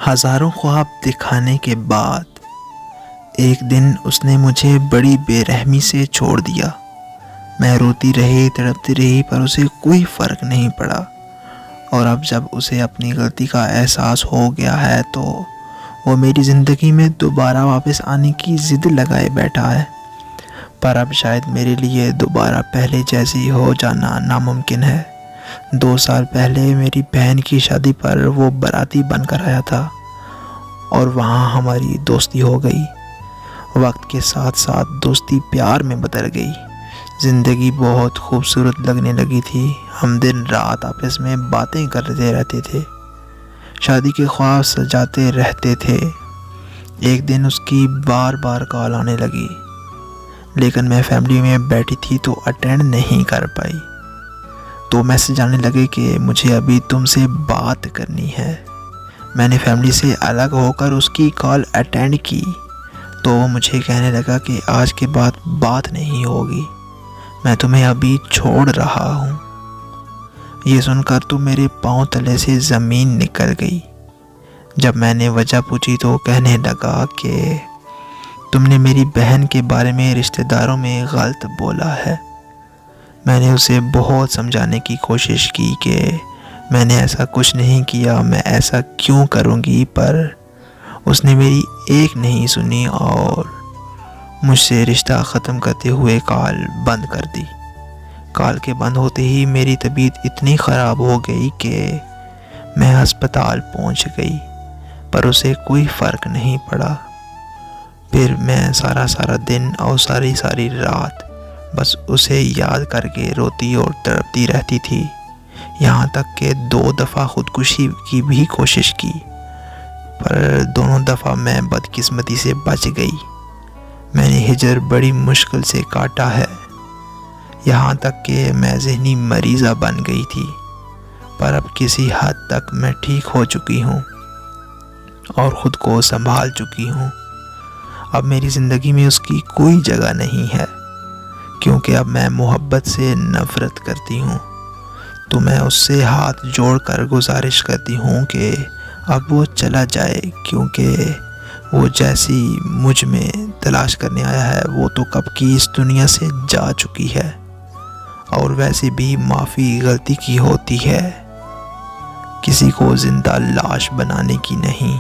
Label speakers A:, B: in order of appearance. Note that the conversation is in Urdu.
A: ہزاروں خواب دکھانے کے بعد ایک دن اس نے مجھے بڑی بے رحمی سے چھوڑ دیا۔ میں روتی رہی، تڑپتی رہی، پر اسے کوئی فرق نہیں پڑا۔ اور اب جب اسے اپنی غلطی کا احساس ہو گیا ہے تو وہ میری زندگی میں دوبارہ واپس آنے کی ضد لگائے بیٹھا ہے۔ پر اب شاید میرے لیے دوبارہ پہلے جیسی ہو جانا ناممکن ہے۔ 2 سال پہلے میری بہن کی شادی پر وہ باراتی بن کر آیا تھا اور وہاں ہماری دوستی ہو گئی۔ وقت کے ساتھ ساتھ دوستی پیار میں بدل گئی۔ زندگی بہت خوبصورت لگنے لگی تھی۔ ہم دن رات آپس میں باتیں کرتے رہتے تھے، شادی کے خواب سجاتے رہتے تھے۔ ایک دن اس کی بار بار کال آنے لگی، لیکن میں فیملی میں بیٹھی تھی تو اٹینڈ نہیں کر پائی۔ تو میسج آنے لگے کہ مجھے ابھی تم سے بات کرنی ہے۔ میں نے فیملی سے الگ ہو کر اس کی کال اٹینڈ کی تو وہ مجھے کہنے لگا کہ آج کے بعد بات نہیں ہوگی، میں تمہیں ابھی چھوڑ رہا ہوں۔ یہ سن کر تو میرے پاؤں تلے سے زمین نکل گئی۔ جب میں نے وجہ پوچھی تو کہنے لگا کہ تم نے میری بہن کے بارے میں رشتہ داروں میں غلط بولا ہے۔ میں نے اسے بہت سمجھانے کی کوشش کی کہ میں نے ایسا کچھ نہیں کیا، میں ایسا کیوں کروں گی، پر اس نے میری ایک نہیں سنی اور مجھ سے رشتہ ختم کرتے ہوئے کال بند کر دی۔ کال کے بند ہوتے ہی میری طبیعت اتنی خراب ہو گئی کہ میں ہسپتال پہنچ گئی، پر اسے کوئی فرق نہیں پڑا۔ پھر میں سارا دن اور ساری رات بس اسے یاد کر کے روتی اور تڑپتی رہتی تھی، یہاں تک کہ 2 دفعہ خودکشی کی بھی کوشش کی، پر دونوں دفعہ میں بدقسمتی سے بچ گئی۔ میں نے ہجر بڑی مشکل سے کاٹا ہے، یہاں تک کہ میں ذہنی مریضہ بن گئی تھی، پر اب کسی حد تک میں ٹھیک ہو چکی ہوں اور خود کو سنبھال چکی ہوں۔ اب میری زندگی میں اس کی کوئی جگہ نہیں ہے، کیونکہ اب میں محبت سے نفرت کرتی ہوں۔ تو میں اس سے ہاتھ جوڑ کر گزارش کرتی ہوں کہ اب وہ چلا جائے، کیونکہ وہ جیسی مجھ میں تلاش کرنے آیا ہے وہ تو کب کی اس دنیا سے جا چکی ہے، اور ویسے بھی معافی غلطی کی ہوتی ہے، کسی کو زندہ لاش بنانے کی نہیں۔